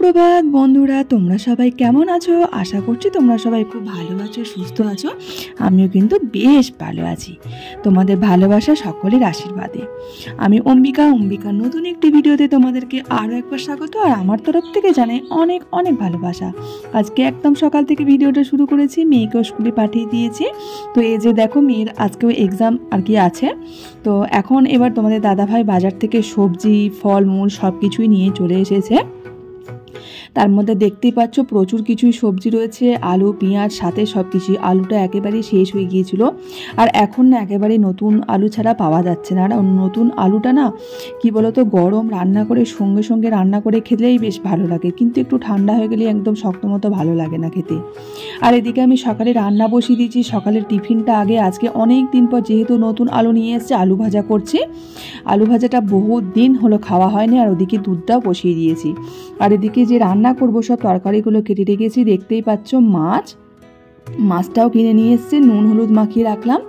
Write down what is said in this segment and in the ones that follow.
সুপ্রভাত বন্ধুরা, তোমরা সবাই কেমন আছো? আশা করছি তোমরা সবাই খুব ভালো আছো, সুস্থ আছো। আমিও কিন্তু বেশ ভালো আছি, তোমাদের ভালোবাসা সকলের আশীর্বাদে। আমি অম্বিকার নতুন একটি ভিডিওতে তোমাদেরকে আরও একবার স্বাগত। আর আমার তরফ থেকে জানাই অনেক অনেক ভালোবাসা। আজকে একদম সকাল থেকে ভিডিওটা শুরু করেছি, মেয়েকেও স্কুলে পাঠিয়ে দিয়েছি। তো এই যে দেখো, মেয়ের আজকেও এক্সাম আর কি আছে। তো এখন এবার তোমাদের দাদাভাই বাজার থেকে সবজি, ফলমূল সব কিছুই নিয়ে চলে এসেছে। তার মধ্যে দেখতেই পাচ্ছ প্রচুর কিছুই সবজি রয়েছে, আলু, পেঁয়াজ, সাথে সব কিছুই। আলুটা একেবারেই শেষ হয়ে গিয়েছিল, আর এখন না একেবারেই নতুন আলু ছাড়া পাওয়া যাচ্ছে না। আর নতুন আলুটা না কি বলতো, গরম রান্না করে সঙ্গে সঙ্গে রান্না করে খেলেই বেশ ভালো লাগে, কিন্তু একটু ঠান্ডা হয়ে গেলে একদম শক্ত মতো ভালো লাগে না খেতে। আর এদিকে আমি সকালে রান্না বসিয়ে দিয়েছি। সকালের টিফিনটা আগে আজকে অনেক দিন পর যেহেতু নতুন আলু নিয়ে এসেছে, আলু ভাজা করছি। আলু ভাজাটা বহু দিন হলো খাওয়া হয়নি। আর ওদিকে দুধটাও বসিয়ে দিয়েছি। আর এদিকে যে রান্না করবো সব তরকারিগুলো কেটে রেখেছি। দেখতেই পাচ্ছ মাছটাও কিনে নিয়ে এসছে, নুন হলুদ মাখিয়ে রাখলাম।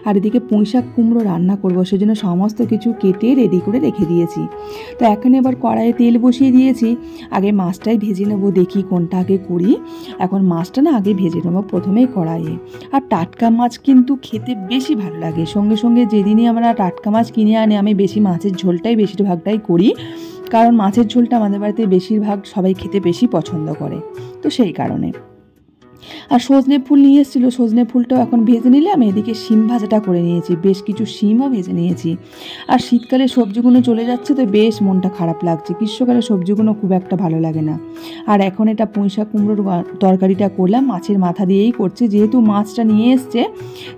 আর এদিকে পুঁইশাক কুমড়ো রান্না করবো, সেজন্য সমস্ত কিছু কেটে রেডি করে রেখে দিয়েছি। তো এখন এবার কড়াইয়ে তেল বসিয়ে দিয়েছি। আগে মাছটাই ভেজে নেবো, দেখি কোনটা আগে করি। এখন মাছটা না আগে ভেজে নেবো প্রথমেই কড়াইয়ে। আর টাটকা মাছ কিন্তু খেতে বেশি ভালো লাগে। সঙ্গে সঙ্গে যেদিনই আমরা টাটকা মাছ কিনে আনি, আমি বেশি মাছের ঝোলটাই বেশিরভাগটাই করি, কারণ মাছের ঝোলটা আমাদের বাড়িতে বেশিরভাগ সবাই খেতে বেশি পছন্দ করে, তো সেই কারণে। আর সজনে ফুল নিয়ে এসেছিলো, সজনে ফুলটাও এখন ভেজে নিলে। আমি এদিকে শিম ভাজাটা করে নিয়েছি, বেশ কিছু শিমও ভেজে নিয়েছি। আর শীতকালে সবজিগুলো চলে যাচ্ছে, তো বেশ মনটা খারাপ লাগছে। গ্রীষ্মকালে সবজিগুলো খুব একটা ভালো লাগে না। আর এখন এটা পুঁইশাক কুমড়োর তরকারিটা করলাম, মাছের মাথা দিয়েই করছি, যেহেতু মাছটা নিয়ে এসছে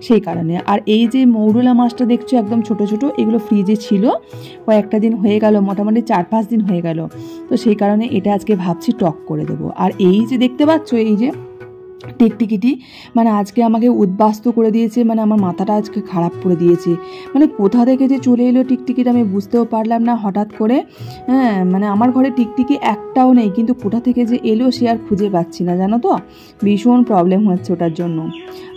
সেই কারণে। আর এই যে মৌরলা মাছটা দেখছো একদম ছোট ছোট, এগুলো ফ্রিজে ছিল কয়েকটা দিন হয়ে গেল, মোটামুটি 4-5 দিন হয়ে গেল। তো সেই কারণে এটা আজকে ভাবছি টক করে দেবো। আর এই যে দেখতে পাচ্ছ, এই যে টিকটিকিটি, মানে আজকে আমাকে উদ্বাস্তু করে দিয়েছে, মানে আমার মাথাটা আজকে খারাপ করে দিয়েছে। মানে কোথা থেকে যে চলে এলো টিকটিকিটা আমি বুঝতেও পারলাম না হঠাৎ করে। হ্যাঁ, মানে আমার ঘরে টিকটিকি একটাও নেই, কিন্তু কোথা থেকে যে এলো সে আর খুঁজে পাচ্ছি না, জানো তো। ভীষণ প্রবলেম হচ্ছে ওটার জন্য।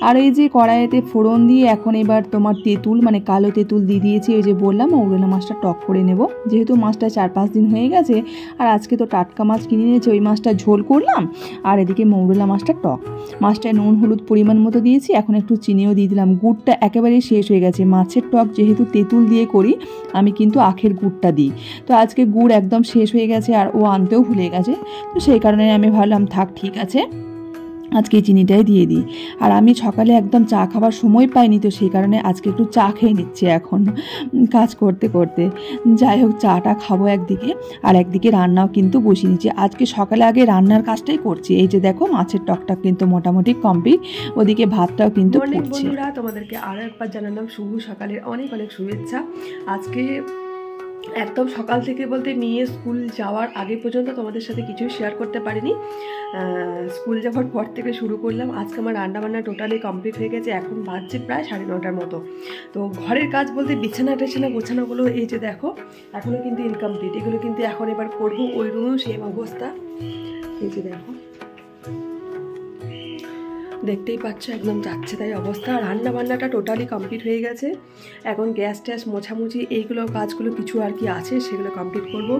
আর এই যে কড়াইতে ফোড়ন দিয়ে এখন এবার তোমার তেঁতুল, মানে কালো তেঁতুল দিয়ে দিয়েছি। ওই যে বললাম মৌরলা মাছটা টক করে নেব, যেহেতু মাছটা 4-5 দিন হয়ে গেছে। আর আজকে তো টাটকা মাছ কিনে নিয়েছে, ওই মাছটা ঝোল করলাম। আর এদিকে মৌরলা মাছটা টক। মাছটায় নুন হলুদ পরিমাণ মতো দিয়েছি, এখন একটু চিনিও দিয়ে দিলাম। গুড়টা একেবারেই শেষ হয়ে গেছে। মাছের টক যেহেতু তেঁতুল দিয়ে করি, আমি কিন্তু আখের গুড়টা দিই। তো আজকে গুড় একদম শেষ হয়ে গেছে, আর ও আনতেও ভুলে গেছে। তো সেই কারণে আমি ভাবলাম থাক, ঠিক আছে, আজকে চিনিটাই দিয়ে দিই। আর আমি সকালে একদম চা খাবার সময় পাইনি, তো সেই কারণে আজকে একটু চা খেয়ে নিচ্ছি এখন কাজ করতে করতে। যাই হোক, চাটা খাবো একদিকে, আর একদিকে রান্নাও কিন্তু বসিয়ে নিচ্ছি। আজকে সকালে আগে রান্নার কাজটাই করছি। এই যে দেখো, মাছের টকটা কিন্তু মোটামুটি কমপ্লিট, ওদিকে ভাতটাও কিন্তু ফুটছে। বন্ধুরা, তোমাদেরকে আরও একবার জানালাম শুভ সকালের অনেক অনেক শুভেচ্ছা। আজকে একদম সকাল থেকে বলতে মেয়ে স্কুল যাওয়ার আগে পর্যন্ত তোমাদের সাথে কিছুই শেয়ার করতে পারিনি। স্কুল যাওয়ার পর থেকে শুরু করলাম। আজকে আমার রান্নাবান্না টোটালি কমপ্লিট হয়ে গেছে, এখন বাজছে প্রায় 9:30 মতো। তো ঘরের কাজ বলতে বিছানা টেছানা গোছানোগুলো এই যে দেখো এখনও কিন্তু ইনকমপ্লিট। এগুলো কিন্তু এখন এবার করবো। ওই রুমেও সেম অবস্থা, এই যে দেখো দেখতেই পাচ্ছ একদম যাচ্ছে তাই অবস্থা। রান্না বান্নাটা টোটালি কমপ্লিট হয়ে গেছে। এখন গ্যাস ট্যাস মোছামুছি এইগুলো কাজগুলো কিছু আর কি আছে, সেগুলো কমপ্লিট করব।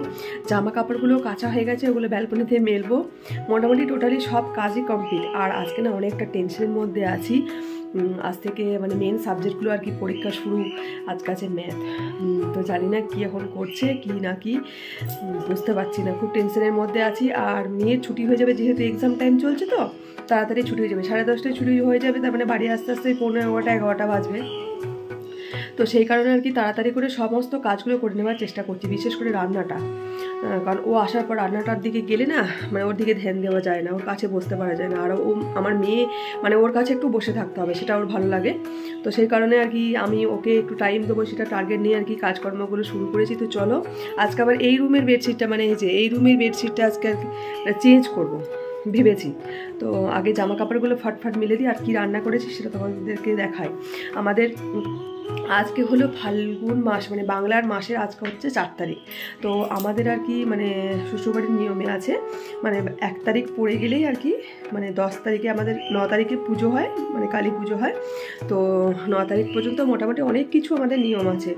জামা কাপড়গুলো কাঁচা হয়ে গেছে, ওগুলো ব্যালকনিতে মেলবো। মোটামুটি টোটালি সব কাজই কমপ্লিট। আর আজকে না অনেকটা টেনশনের মধ্যে আছি। আজ থেকে মানে মেন সাবজেক্টগুলো আর কি পরীক্ষা শুরু। আজকে আছে ম্যাথ। তো জানি না কী এখন করছে কি না কি বুঝতে পারছি না, খুব টেনশনের মধ্যে আছি। আর মেয়ের ছুটি হয়ে যাবে, যেহেতু এক্সাম টাইম চলছে, তো তাড়াতাড়ি ছুটি হয়ে যাবে। 10:30টায় ছুটি হয়ে যাবে, তার মানে বাড়ি আস্তে আস্তে 11:30 বাজবে। তো সেই কারণে আর কি তাড়াতাড়ি করে সমস্ত কাজগুলো করে নেওয়ার চেষ্টা করছি, বিশেষ করে রান্নাটা। কারণ ও আসার পর রান্নাটার দিকে গেলে না, মানে ওর দিকে ধ্যান দেওয়া যায় না, ওর কাছে বসতে পারা যায় না। আর ও আমার মেয়ে, মানে ওর কাছে একটু বসে থাকতে হবে, সেটা ওর ভালো লাগে। তো সেই কারণে আর কি আমি ওকে একটু টাইম দেবো, সেটা টার্গেট নিয়ে আর কি কাজকর্মগুলো শুরু করেছি। তো চলো, আজকে আবার এই রুমের বেডশিটটা, মানে এই যে এই রুমের বেডশিটটা আজকে আর কি চেঞ্জ করবো ভেবেছি। তো আগে জামা কাপড়গুলো ফাটফাট মিলে দিই, আর কি রান্না করেছি সেটা তোমাদেরকে দেখাই। আমাদের আজকে হলো ফাল্গুন মাস, মানে বাংলার মাসের আজকে হচ্ছে 4 তারিখ। তো আমাদের আর কি মানে শ্বশুরবাড়ির নিয়মে আছে, মানে 1 তারিখ পড়ে গেলেই আর কি, মানে 10 তারিখে আমাদের 9 তারিখে পুজো হয়, মানে কালী পুজো হয়। তো 9 তারিখ পর্যন্ত মোটামুটি অনেক কিছু আমাদের নিয়ম আছে।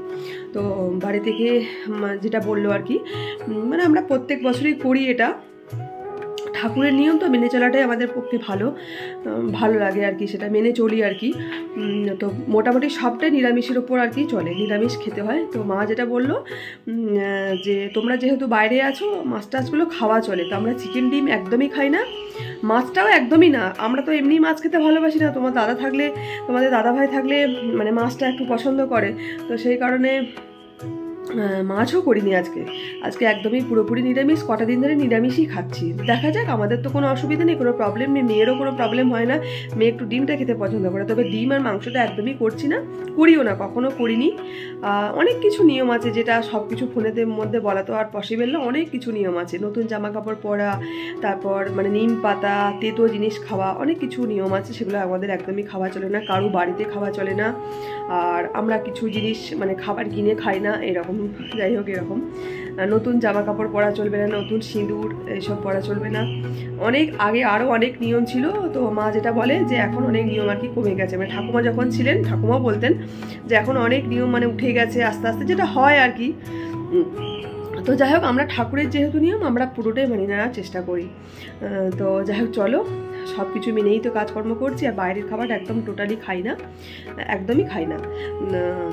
তো বাড়ি থেকে যেটা বললো আর কি, মানে আমরা প্রত্যেক বছরই করি এটা। ঠাকুরের নিয়ম তো মেনে চলাটাই আমাদের পক্ষে ভালো লাগে আর কি, সেটা মেনে চলি আর কি। তো মোটামুটি সবটাই নিরামিষের ওপর আর কি চলে, নিরামিষ খেতে হয়। তো মা যেটা বললো যে তোমরা যেহেতু বাইরে আছো মাছ টাছগুলো খাওয়া চলে, তো আমরা চিকেন ডিম একদমই খাই না, মাছটাও একদমই না। আমরা তো এমনি মাছ খেতে ভালোবাসি না, তোমাদের দাদা ভাই থাকলে মানে মাছটা একটু পছন্দ করে, তো সেই কারণে মাছও করিনি আজকে একদমই পুরোপুরি নিরামিষ। কটা দিন ধরে নিরামিষই খাচ্ছি, দেখা যাক। আমাদের তো কোনো অসুবিধা নেই, কোনো প্রবলেম নেই, মেয়েরও কোনো প্রবলেম হয় না, মেয়ে একটু ডিমটা খেতে পছন্দ করে। তবে ডিম আর মাংসটা একদমই করছি না, করিও না, কখনো করিনি। অনেক কিছু নিয়ম আছে, যেটা সব কিছু ফোনেদের মধ্যে বলা তো আর পসিবল না। অনেক কিছু নিয়ম আছে, নতুন জামা কাপড় পরা, তারপর মানে নিম পাতা, তেতো জিনিস খাওয়া, অনেক কিছু নিয়ম আছে, সেগুলো আমাদের একদমই খাওয়া চলে না, কারো বাড়িতে খাওয়া চলে না। আর আমরা কিছু জিনিস মানে খাবার কিনে খাই না, এরকম। যাই হোক, এরকম নতুন জামা কাপড় পরা চলবে না, নতুন সিঁদুর এইসব পরা চলবে না। অনেক আগে আরও অনেক নিয়ম ছিল, তো মা যেটা বলে যে এখন অনেক নিয়ম আর কি কমে গেছে। মানে ঠাকুমা যখন ছিলেন, ঠাকুমাও বলতেন যে এখন অনেক নিয়ম মানে উঠে গেছে আস্তে আস্তে, যেটা হয় আর কি। তো যাই হোক, আমরা ঠাকুরের যেহেতু নিয়ম আমরা পুরোটাই মেনে নেওয়ার চেষ্টা করি। তো যাই হোক, চলো, সব কিছু মেনেই তো কাজকর্ম করছি। আর বাইরের খাবার একদম টোটালি খাই না, একদমই খাই না।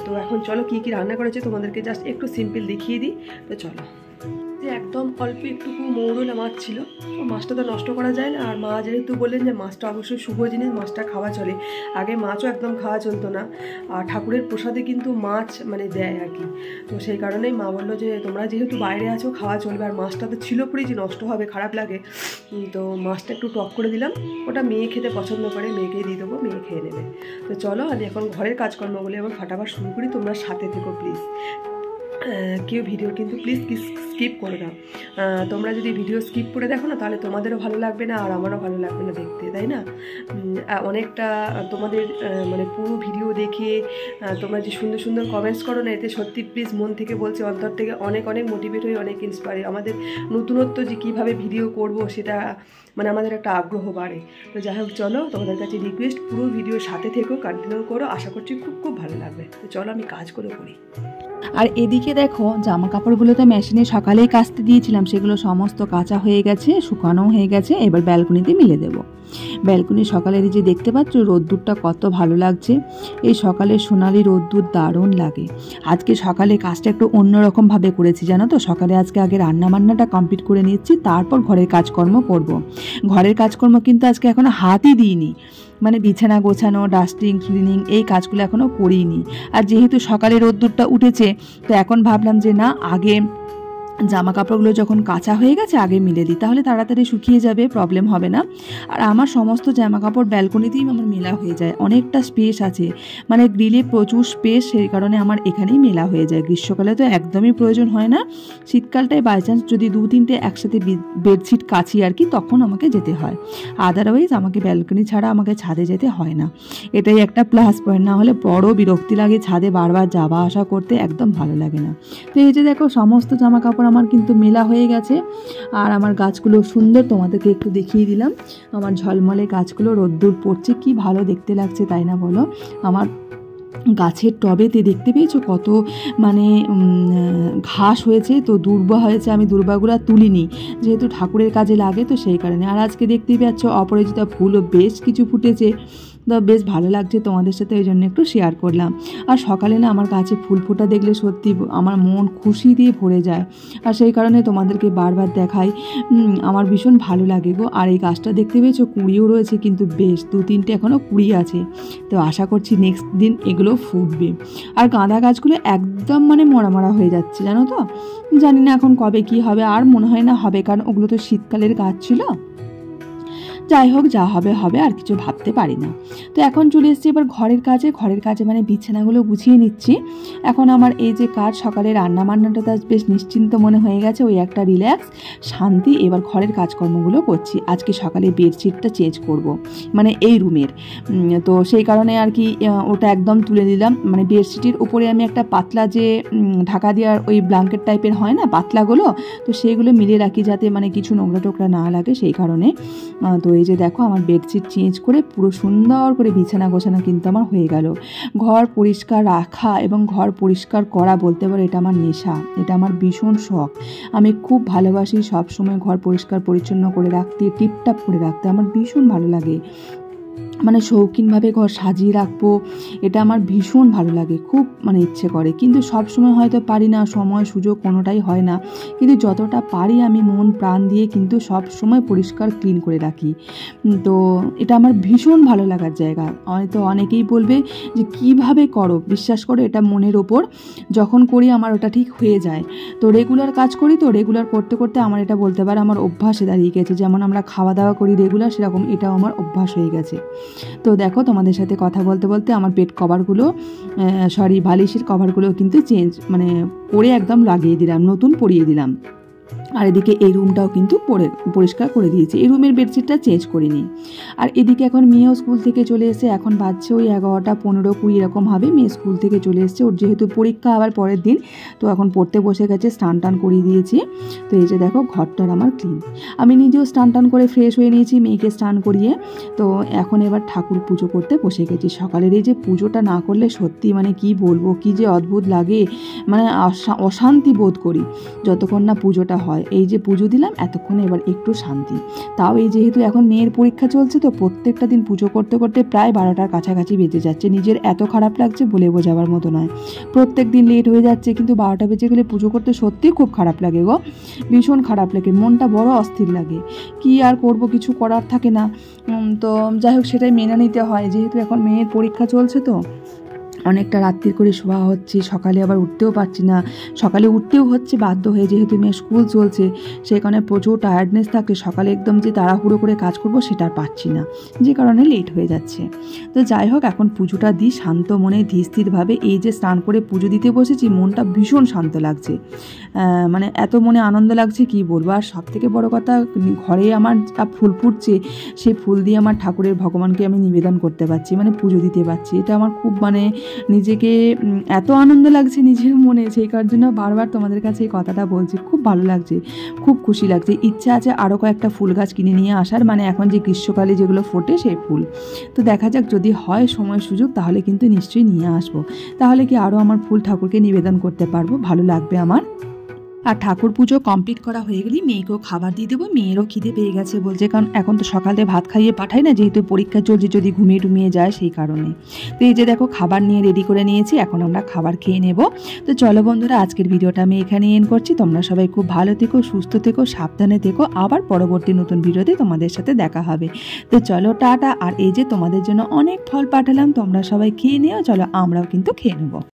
তো এখন চলো কী কী রান্না করেছে তোমাদেরকে জাস্ট একটু সিম্পল দেখিয়ে দিই। তো চলো, যে একদম অল্প একটুকু মৌরলা মাছ ছিল, মাছটা তো নষ্ট করা যায় না। আর মা যেহেতু বললেন যে মাছটা অবশ্যই শুভ জিনিস, মাছটা খাওয়া চলে, আগে মাছও একদম খাওয়া চলতো না। আর ঠাকুরের প্রসাদে কিন্তু মাছ মানে দেয় আর কি। তো সেই কারণেই মা বললো যে তোমরা যেহেতু বাইরে আছো খাওয়া চলবে। আর মাছটা তো ছিল পুরি যে নষ্ট হবে, খারাপ লাগে, তো মাছটা একটু টক করে দিলাম। ওটা মেয়ে খেতে পছন্দ করে, মেয়েকেই দিয়ে দেবো, মেয়ে খেয়ে নেবে। তো চলো, আমি এখন ঘরের কাজকর্মগুলো এবং ফাটাফাট শুরু করি। তোমরা সাথে থেকো প্লিজ, কেউ ভিডিও কিন্তু প্লিজ স্কিপ করে দাও। তোমরা যদি ভিডিও স্কিপ করে দেখো না, তাহলে তোমাদেরও ভালো লাগবে না আর আমারও ভালো লাগবে না দেখতে, তাই না? অনেকটা তোমাদের মানে পুরো ভিডিও দেখে তোমরা যে সুন্দর সুন্দর কমেন্টস করো না, এতে সত্যি প্লিজ মন থেকে বলছি, অন্তর থেকে অনেক অনেক মোটিভেট হয়ে, অনেক ইন্সপায়ার। আমাদের নতুনত্ব যে কীভাবে ভিডিও করব সেটা মানে আমাদের একটা আগ্রহ বাড়ে। তো যাই হোক, চলো, তোমাদের কাছে রিকোয়েস্ট, পুরো ভিডিও সাথে থেকো, কন্টিনিউ করো, আশা করছি খুব খুব ভালো লাগবে। তো চলো, আমি কাজগুলো করি। আর এদিকে দেখো, জামা কাপড়গুলো তো মেশিনে সকালেই কাচতে দিয়েছিলাম, সেগুলো সমস্ত কাঁচা হয়ে গেছে, শুকানোও হয়ে গেছে। এবার ব্যালকনিতে মিলে দেবো। ব্যালকনি সকালের যে দেখতে পাচ্ছ রোদ্দুরটা কত ভালো লাগছে, এই সকালের সোনালি রোদ্দুর দারুণ লাগে। আজকে সকালে কাজটা একটু অন্যরকমভাবে করেছি জানো তো। সকালে আগে রান্নাবান্নাটা কমপ্লিট করে নিচ্ছি, তারপর ঘরের কাজকর্ম করব। ঘরের কাজকর্ম কিন্তু আজকে এখনো হাতই দিইনি, মানে বিছানা গোছানো, ডাস্টিং, ক্লিনিং এই কাজগুলো এখনও করিনি। আর যেহেতু সকালে রোদ্দুরটা উঠেছে, তো এখন ভাবলাম যে না, আগে জামা কাপড়গুলো যখন কাঁচা হয়ে গেছে আগে মিলে দিই, তাহলে তাড়াতাড়ি শুকিয়ে যাবে, প্রবলেম হবে না। আর আমার সমস্ত জামা কাপড় ব্যালকনিতেই আমার মেলা হয়ে যায়, অনেকটা স্পেস আছে, মানে গ্রিলে প্রচুর স্পেস, সেই কারণে আমার এখানেই মেলা হয়ে যায়। গ্রীষ্মকালে তো একদমই প্রয়োজন হয় না, শীতকালটায় বাই চান্স যদি 2-3টে একসাথে বেডশিট কাচি আর কি, তখন আমাকে যেতে হয়। আদারওয়াইজ আমাকে ব্যালকনি ছাড়া আমাকে ছাদে যেতে হয় না, এটাই একটা প্লাস পয়েন্ট। না হলে বড় বিরক্তি লাগে ছাদে বারবার যাওয়া আসা করতে, একদম ভালো লাগে না। তো এই যে দেখো, সমস্ত জামা কাপড় আমার কিন্তু মেলা হয়ে গেছে। আর আমার গাছগুলো সুন্দর, তোমাদেরকে একটু দেখিয়ে দিলাম। আমার ঝলমলে গাছগুলো, রোদ্দুর পড়ছে, কি ভালো দেখতে লাগছে, তাই না বলো? আমার গাছের টবেতে দেখতে পেয়েছো কত মানে ঘাস হয়েছে, তো দূর্বা হয়েছে। আমি দূর্বাগুলো তুলিনি, যেহেতু ঠাকুরের কাজে লাগে, তো সেই কারণে। আর আজকে দেখতেই পাচ্ছ অপরাজিতা ফুলও বেশ কিছু ফুটেছে, তো বেশ ভালো লাগছে তোমাদের সাথে, ওই জন্য একটু শেয়ার করলাম। আর সকালে না আমার গাছে ফুল ফোটা দেখলে সত্যি আমার মন খুশি দিয়ে ভরে যায়, আর সেই কারণে তোমাদেরকে বারবার দেখাই, আমার ভীষণ ভালো লাগে গো। আর এই গাছটা দেখতে পেয়েছো কুঁড়িও রয়েছে, কিন্তু বেশ 2-3টে এখনও কুঁড়ি আছে, তো আশা করছি নেক্সট দিন এগুলো ফুটবে। আর গাঁদা গাছগুলো একদম মানে মরা হয়ে যাচ্ছে জানো তো, জানি না এখন কবে কি হবে, আর মনে হয় না হবে, কারণ ওগুলো তো শীতকালের গাছ ছিল। যাই হোক, যা হবে হবে, আর কিছু ভাবতে পারি না। তো এখন চলে এসেছি এবার ঘরের কাজে মানে বিছানাগুলো গুছিয়ে নিচ্ছি। এখন আমার এই যে কাজ, সকালে রান্নাবান্নাটা বেশ নিশ্চিন্ত মনে হয়ে গেছে, ওই একটা রিল্যাক্স শান্তি। এবার ঘরের কাজকর্মগুলো করছি। আজকে সকালে বেডশিটটা চেঞ্জ করব, মানে এই রুমের, তো সেই কারণে আর কি ওটা একদম তুলে দিলাম। মানে বেডশিটের উপরে আমি একটা পাতলা যে ঢাকা দেওয়ার ওই ব্ল্যাঙ্কেট টাইপের হয় না পাতলাগুলো, তো সেইগুলো মিলিয়ে রাখি যাতে মানে কিছু নোংরা টোকরা না লাগে, সেই কারণে। তো এই যে দেখো আমার বেডশিট চেঞ্জ করে পুরো সুন্দর করে বিছানা গোছানো কিন্তু আমার হয়ে গেল। ঘর পরিষ্কার রাখা এবং ঘর পরিষ্কার করা বলতে পারো এটা আমার নেশা, এটা আমার ভীষণ শখ। আমি খুব ভালোবাসি সবসময় ঘর পরিষ্কার পরিচ্ছন্ন করে রাখতে, টিপটাপ করে রাখতে আমার ভীষণ ভালো লাগে। মানে শৌখিনভাবে ঘর সাজিয়ে রাখবো, এটা আমার ভীষণ ভালো লাগে, খুব মানে ইচ্ছে করে। কিন্তু সব সময় হয়তো পারি না, সময় সুযোগ কোনোটাই হয় না। কিন্তু যতটা পারি আমি মন প্রাণ দিয়ে কিন্তু সব সময় পরিষ্কার ক্লিন করে রাখি। তো এটা আমার ভীষণ ভালো লাগার জায়গা। হয়তো অনেকেই বলবে যে কিভাবে করো, বিশ্বাস করো এটা মনের ওপর, যখন করি আমার ওটা ঠিক হয়ে যায়। তো রেগুলার কাজ করি, তো রেগুলার করতে করতে আমার এটা বলতে পারে আমার অভ্যাসে দাঁড়িয়ে গেছে। যেমন আমরা খাওয়া দাওয়া করি রেগুলার, সেরকম এটাও আমার অভ্যাস হয়ে গেছে। তো দেখো তোমাদের সাথে কথা বলতে বলতে আমার বেড কভারগুলো বালিশের কভারগুলো কিন্তু মানে পরে একদম লাগিয়ে দিলাম, নতুন পরিয়ে দিলাম। আর এদিকে এই রুমটাও কিন্তু পরিষ্কার করে দিয়েছি, এই রুমের বেডশিটটা চেঞ্জ করিনি। আর এদিকে এখন মেয়েও স্কুল থেকে চলে এসে, এখন বাজছে ওই 11টা 15-20 এরকম হবে। মেয়ে স্কুল থেকে চলে এসছে, ওর যেহেতু পরীক্ষা আবার পরের দিন, তো এখন পড়তে বসে গেছে, স্নান টান করিয়ে দিয়েছি। তো এই যে দেখো ঘরটার আমার ক্লিন, আমি নিজেও স্নান টান করে ফ্রেশ হয়ে নিয়েছি, মেয়েকে স্নান করিয়ে। তো এখন এবার ঠাকুর পুজো করতে বসে গেছি। সকালের এই যে পুজোটা না করলে সত্যি মানে কি বলবো, কি যে অদ্ভুত লাগে, মানে অশান্তি বোধ করি যতক্ষণ না পুজোটা হয়। এই যে পুজো দিলাম এতক্ষণে এবার একটু শান্তি। তাও এই যেহেতু এখন মেয়ের পরীক্ষা চলছে, তো প্রত্যেকটা দিন পুজো করতে করতে প্রায় 12টার কাছাকাছি বেজে যাচ্ছে। নিজের এত খারাপ লাগছে বলে বোঝাবার মতো নয়, প্রত্যেক দিন লেট হয়ে যাচ্ছে, কিন্তু 12টা বেজে গেলে পুজো করতে সত্যিই খুব খারাপ লাগে গো, ভীষণ খারাপ লাগে, মনটা বড় অস্থির লাগে। কি আর করব, কিছু করার থাকে না। তো যাই হোক সেটাই মেনে নিতে হয়, যেহেতু এখন মেয়ের পরীক্ষা চলছে, তো অনেকটা রাত্রির করে শোয়া হচ্ছে, সকালে আবার উঠতেও পারছি না, সকালে উঠতেও হচ্ছে বাধ্য হয়ে, যেহেতু মেয়ের স্কুল চলছে সেই কারণে প্রচুর টায়ার্ডনেস থাকে। সকালে একদম যে তাড়াহুড়ো করে কাজ করব সেটা আর পারছি না, যে কারণে লেট হয়ে যাচ্ছে। তো যাই হোক এখন পুজোটা দিই শান্ত মনে, ধীরস্থিরভাবে। এই যে স্নান করে পুজো দিতে বসেছি, মনটা ভীষণ শান্ত লাগছে, মানে এত মনে আনন্দ লাগছে কি বলবো। আর সব থেকে বড়ো কথা, ঘরে আমার ফুল ফুটছে, সেই ফুল দিয়ে আমার ঠাকুরের ভগবানকে আমি নিবেদন করতে পারছি, মানে পুজো দিতে পারছি। এটা আমার খুব মানে নিজেকে এত আনন্দ লাগছে নিজের মনে, সেই কারণের জন্য বারবার তোমাদের কাছে এই কথাটা বলছি। খুব ভালো লাগছে, খুব খুশি লাগছে। ইচ্ছা আছে আরও কয়েকটা ফুল গাছ কিনে নিয়ে আসার, মানে এখন যে গ্রীষ্মকালে যেগুলো ফোটে সেই ফুল। তো দেখা যাক যদি হয় সময় সুযোগ, তাহলে কিন্তু নিশ্চয়ই নিয়ে আসবো, তাহলে কি আরও আমার ফুল ঠাকুরকে নিবেদন করতে পারবো, ভালো লাগবে আমার। আর ঠাকুর পুজো কমপ্লিট করা হয়ে গেলেই মেয়েকেও খাবার দিয়ে দেবো। মেয়েরও খিদে পেয়ে গেছে বলছে, কারণ এখন তো সকালে ভাত খাইয়ে পাঠাই না, যেহেতু পরীক্ষা চলছে, যদি ঘুমিয়ে টুমিয়ে যায় সেই কারণে। তো এই যে দেখো খাবার নিয়ে রেডি করে নিয়েছি, এখন আমরা খাবার খেয়ে নেব। তো চলো বন্ধুরা, আজকের ভিডিওটা আমি এখানে এন্ড করছি। তোমরা সবাই খুব ভালো থেকো, সুস্থ থেকো, সাবধানে থেকো। আবার পরবর্তী নতুন ভিডিওতে তোমাদের সাথে দেখা হবে। তো চলো টাটা। আর এই যে তোমাদের জন্য অনেক ফল পাঠালাম, তোমরা সবাই খেয়ে নিও, চলো আমরাও কিন্তু খেয়ে নেবো।